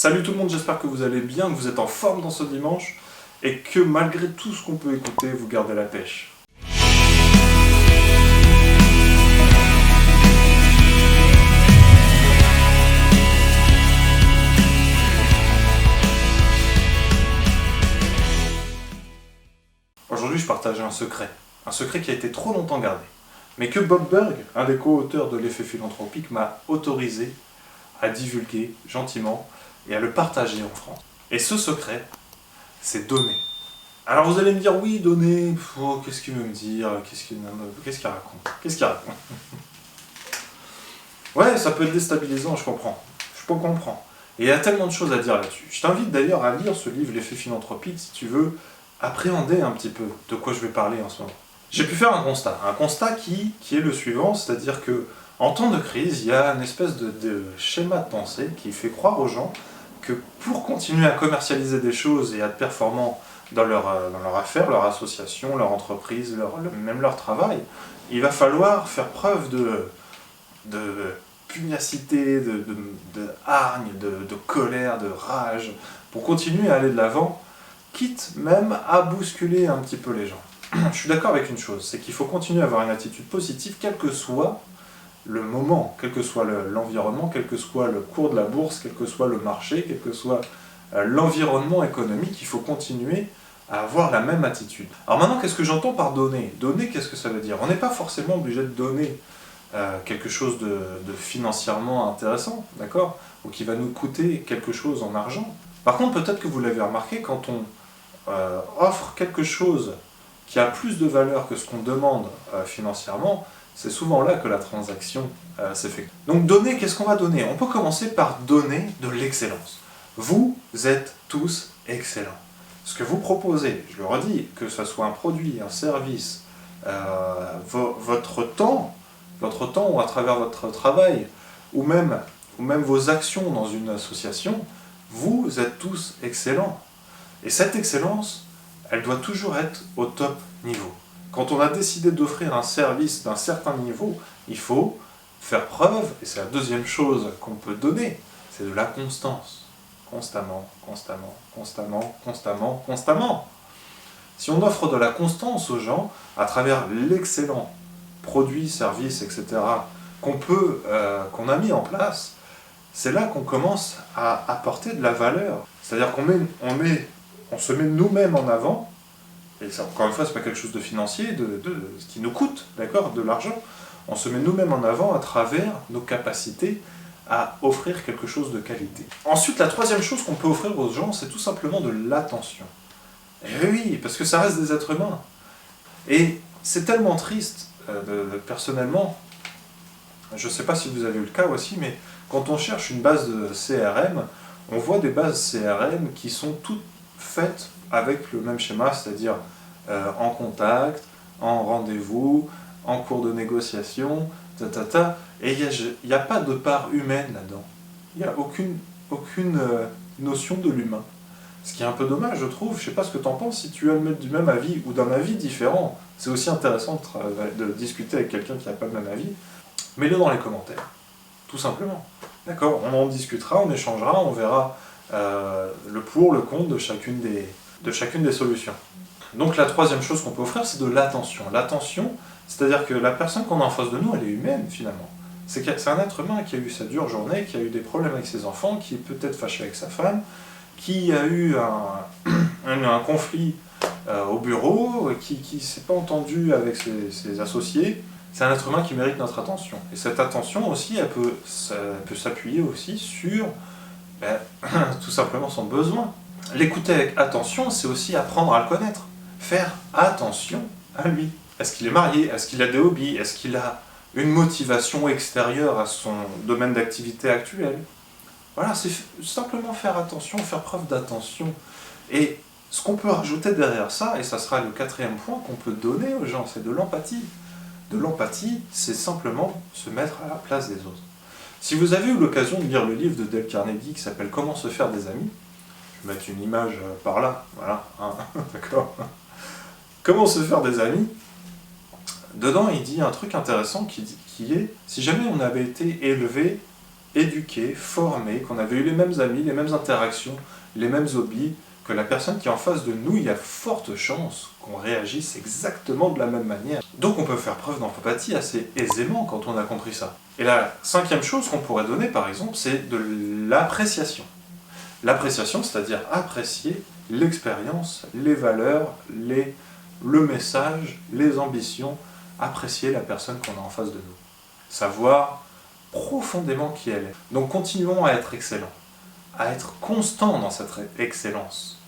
Salut tout le monde, j'espère que vous allez bien, que vous êtes en forme dans ce dimanche et que malgré tout ce qu'on peut écouter, vous gardez la pêche. Aujourd'hui, je partageais un secret qui a été trop longtemps gardé, mais que Bob Burg, un des co-auteurs de l'effet philanthropique, m'a autorisé à divulguer gentiment et à le partager en France. Et ce secret, c'est donner. Alors vous allez me dire, oui, donner, qu'est-ce qu'il veut me dire, qu'est-ce qu'il raconte Ouais, ça peut être déstabilisant, je comprends. Je peux comprendre. Et il y a tellement de choses à dire là-dessus. Je t'invite d'ailleurs à lire ce livre, L'effet philanthropique, si tu veux appréhender un petit peu de quoi je vais parler en ce moment. J'ai pu faire un constat qui est le suivant, c'est-à-dire que en temps de crise, il y a une espèce de schéma de pensée qui fait croire aux gens que pour continuer à commercialiser des choses et à être performants dans leur affaire, leur association, leur entreprise, même leur travail, il va falloir faire preuve de pugnacité, de hargne, de colère, de rage, pour continuer à aller de l'avant, quitte même à bousculer un petit peu les gens. Je suis d'accord avec une chose, c'est qu'il faut continuer à avoir une attitude positive, quel que soit le moment, quel que soit l'environnement, quel que soit le cours de la bourse, quel que soit le marché, quel que soit l'environnement économique, il faut continuer à avoir la même attitude. Alors maintenant, qu'est-ce que j'entends par donner ? Donner, qu'est-ce que ça veut dire ? On n'est pas forcément obligé de donner quelque chose de financièrement intéressant, d'accord ? Ou qui va nous coûter quelque chose en argent. Par contre, peut-être que vous l'avez remarqué, quand on offre quelque chose qui a plus de valeur que ce qu'on demande financièrement, c'est souvent là que la transaction s'effectue. Donc donner, qu'est-ce qu'on va donner ? On peut commencer par donner de l'excellence. Vous êtes tous excellents. Ce que vous proposez, je le redis, que ce soit un produit, un service, votre temps ou à travers votre travail, ou même vos actions dans une association, vous êtes tous excellents. Et cette excellence, elle doit toujours être au top niveau. Quand on a décidé d'offrir un service d'un certain niveau, il faut faire preuve, et c'est la deuxième chose qu'on peut donner, c'est de la constance. Constamment. Si on offre de la constance aux gens, à travers l'excellent produit, service, etc., qu'on a mis en place, c'est là qu'on commence à apporter de la valeur. C'est-à-dire qu'on se met nous-mêmes en avant, et ça, encore une fois, c'est pas quelque chose de financier, ce qui nous coûte, d'accord, de l'argent. On se met nous-mêmes en avant à travers nos capacités à offrir quelque chose de qualité. Ensuite, la troisième chose qu'on peut offrir aux gens, c'est tout simplement de l'attention. Et oui, parce que ça reste des êtres humains. Et c'est tellement triste, personnellement, je ne sais pas si vous avez eu le cas aussi, mais quand on cherche une base de CRM, on voit des bases CRM qui sont toutes faites avec le même schéma, c'est-à-dire en contact, en rendez-vous, en cours de négociation, et il n'y a pas de part humaine là-dedans. Il n'y a aucune notion de l'humain. Ce qui est un peu dommage, je trouve. Je ne sais pas ce que tu en penses, si tu as du même avis ou d'un avis différent. C'est aussi intéressant de discuter avec quelqu'un qui n'a pas le même avis. Mets-le dans les commentaires, tout simplement. D'accord, on en discutera, on échangera, on verra le pour, le contre de chacune des solutions. Donc la troisième chose qu'on peut offrir, c'est de l'attention. L'attention, c'est-à-dire que la personne qu'on a en face de nous, elle est humaine finalement. C'est un être humain qui a eu sa dure journée, qui a eu des problèmes avec ses enfants, qui est peut-être fâché avec sa femme, qui a eu un conflit au bureau, qui ne s'est pas entendu avec ses associés. C'est un être humain qui mérite notre attention. Et cette attention aussi, elle peut s'appuyer aussi sur tout simplement son besoin. L'écouter avec attention, c'est aussi apprendre à le connaître. Faire attention à lui. Est-ce qu'il est marié ? Est-ce qu'il a des hobbies ? Est-ce qu'il a une motivation extérieure à son domaine d'activité actuel ? Voilà, c'est simplement faire attention, faire preuve d'attention. Et ce qu'on peut rajouter derrière ça, et ça sera le quatrième point qu'on peut donner aux gens, c'est de l'empathie. De l'empathie, c'est simplement se mettre à la place des autres. Si vous avez eu l'occasion de lire le livre de Dale Carnegie qui s'appelle « Comment se faire des amis », je vais mettre une image par là, voilà, hein, d'accord. Comment se faire des amis ? Dedans, il dit un truc intéressant qui est, si jamais on avait été élevé éduqués, formés, qu'on avait eu les mêmes amis, les mêmes interactions, les mêmes hobbies, que la personne qui est en face de nous, il y a forte chance qu'on réagisse exactement de la même manière. Donc on peut faire preuve d'empathie assez aisément quand on a compris ça. Et la 5e chose qu'on pourrait donner, par exemple, c'est de l'appréciation. L'appréciation, c'est-à-dire apprécier l'expérience, les valeurs, le message, les ambitions, apprécier la personne qu'on a en face de nous. Savoir profondément qui elle est. Donc continuons à être excellents, à être constants dans cette excellence.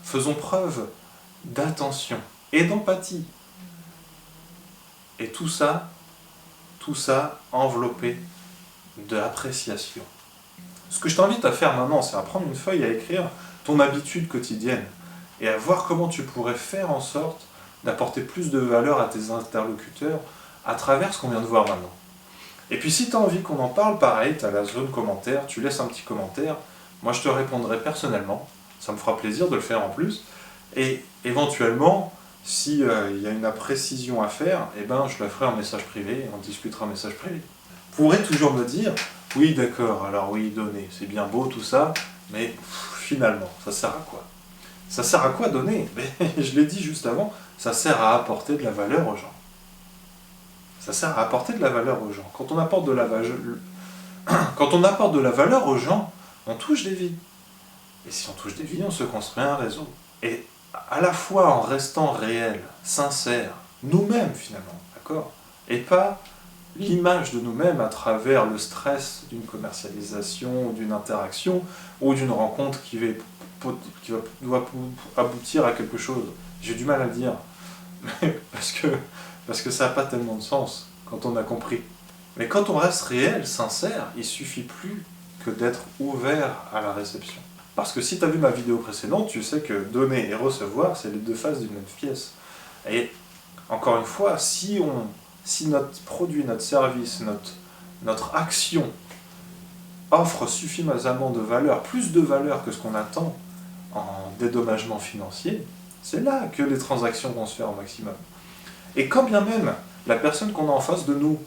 Faisons preuve d'attention et d'empathie. Et tout ça enveloppé d'appréciation. Ce que je t'invite à faire maintenant, c'est à prendre une feuille, à écrire ton habitude quotidienne et à voir comment tu pourrais faire en sorte d'apporter plus de valeur à tes interlocuteurs à travers ce qu'on vient de voir maintenant. Et puis si tu as envie qu'on en parle, pareil, tu as la zone commentaire, tu laisses un petit commentaire, moi je te répondrai personnellement, ça me fera plaisir de le faire en plus, et éventuellement, s'il y a une précision à faire, eh ben, je la ferai en message privé, et on discutera en message privé. Vous pourrez toujours me dire, oui d'accord, alors oui, donner, c'est bien beau tout ça, mais finalement, ça sert à quoi? Ça sert à quoi donner? Je l'ai dit juste avant, ça sert à apporter de la valeur aux gens. Ça sert à apporter de la valeur aux gens. Quand on apporte de la valeur aux gens, on touche des vies. Et si on touche des vies, on se construit un réseau. Et à la fois en restant réel, sincère, nous-mêmes finalement, d'accord? Et pas l'image de nous-mêmes à travers le stress d'une commercialisation, ou d'une interaction, ou d'une rencontre qui doit aboutir à quelque chose. J'ai du mal à le dire, parce que ça n'a pas tellement de sens quand on a compris. Mais quand on reste réel, sincère, il suffit plus que d'être ouvert à la réception. Parce que si tu as vu ma vidéo précédente, tu sais que donner et recevoir, c'est les deux faces d'une même pièce. Et encore une fois, si notre produit, notre service, notre action offre suffisamment de valeur, plus de valeur que ce qu'on attend en dédommagement financier, c'est là que les transactions vont se faire au maximum. Et quand bien même la personne qu'on a en face de nous,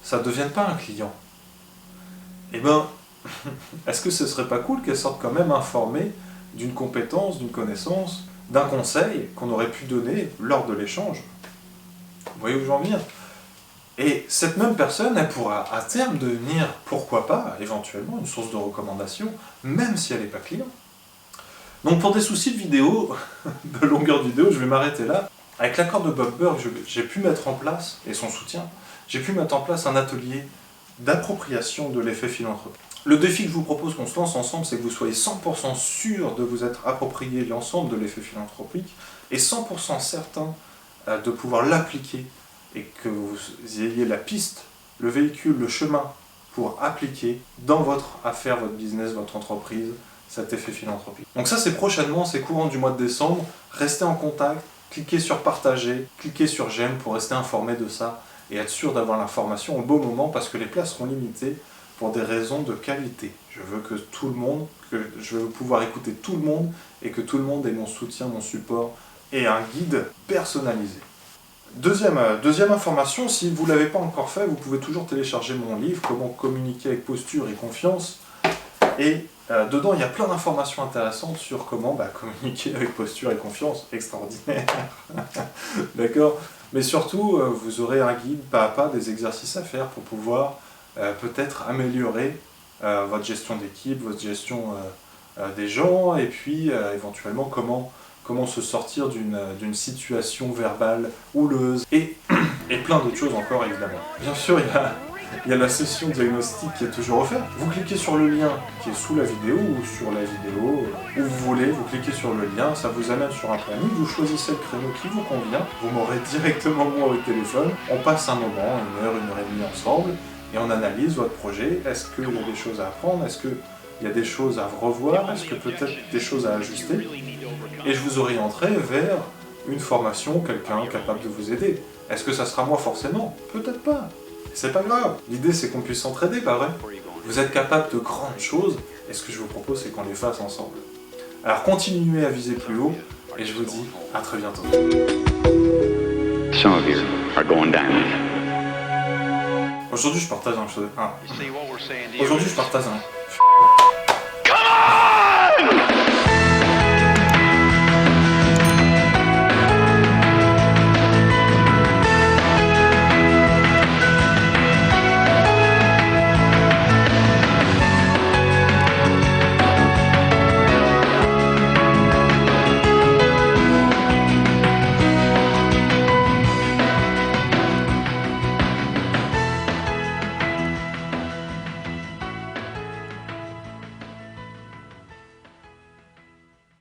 ça ne devienne pas un client, eh ben, est-ce que ce serait pas cool qu'elle sorte quand même informée d'une compétence, d'une connaissance, d'un conseil qu'on aurait pu donner lors de l'échange? Vous voyez où j'en viens? Et cette même personne, elle pourra à terme devenir, pourquoi pas, éventuellement, une source de recommandation, même si elle n'est pas client. Donc pour des soucis de vidéo, de longueur de vidéo, je vais m'arrêter là. Avec l'accord de Bob Burg, j'ai pu mettre en place, et son soutien, j'ai pu mettre en place un atelier d'appropriation de l'effet philanthropique. Le défi que je vous propose qu'on se lance ensemble, c'est que vous soyez 100% sûr de vous être approprié l'ensemble de l'effet philanthropique et 100% certain de pouvoir l'appliquer et que vous ayez la piste, le véhicule, le chemin pour appliquer dans votre affaire, votre business, votre entreprise, cet effet philanthropique. Donc ça c'est prochainement, c'est courant du mois de décembre, restez en contact, cliquez sur partager, cliquez sur j'aime pour rester informé de ça et être sûr d'avoir l'information au bon moment parce que les places seront limitées pour des raisons de qualité. Je veux que je veux pouvoir écouter tout le monde et que tout le monde ait mon soutien, mon support et un guide personnalisé. Deuxième information, si vous ne l'avez pas encore fait, vous pouvez toujours télécharger mon livre « Comment communiquer avec posture et confiance ». Et dedans, il y a plein d'informations intéressantes sur comment communiquer avec posture et confiance. Extraordinaire. D'accord? Mais surtout, vous aurez un guide pas à pas, des exercices à faire pour pouvoir peut-être améliorer votre gestion d'équipe, votre gestion des gens, et puis éventuellement comment se sortir d'une situation verbale houleuse, et plein d'autres choses encore évidemment. Bien sûr, il y a la session diagnostic qui est toujours offerte. Vous cliquez sur le lien qui est sous la vidéo, ou sur la vidéo, où vous voulez, vous cliquez sur le lien, ça vous amène sur un planning, vous choisissez le créneau qui vous convient, vous m'aurez directement moi au téléphone, on passe un moment, 1 heure et demie ensemble, et on analyse votre projet. Est-ce qu'il y a des choses à apprendre? Est-ce qu'il y a des choses à revoir? Est-ce que peut-être des choses à ajuster? Et je vous orienterai vers une formation, quelqu'un capable de vous aider. Est-ce que ça sera moi forcément? Peut-être pas. C'est pas grave. L'idée c'est qu'on puisse s'entraider, pas vrai? Vous êtes capable de grandes choses, et ce que je vous propose c'est qu'on les fasse ensemble. Alors continuez à viser plus haut, et je vous dis à très bientôt. Aujourd'hui, je partage un... You see what we're saying to you Aujourd'hui, is je partage un...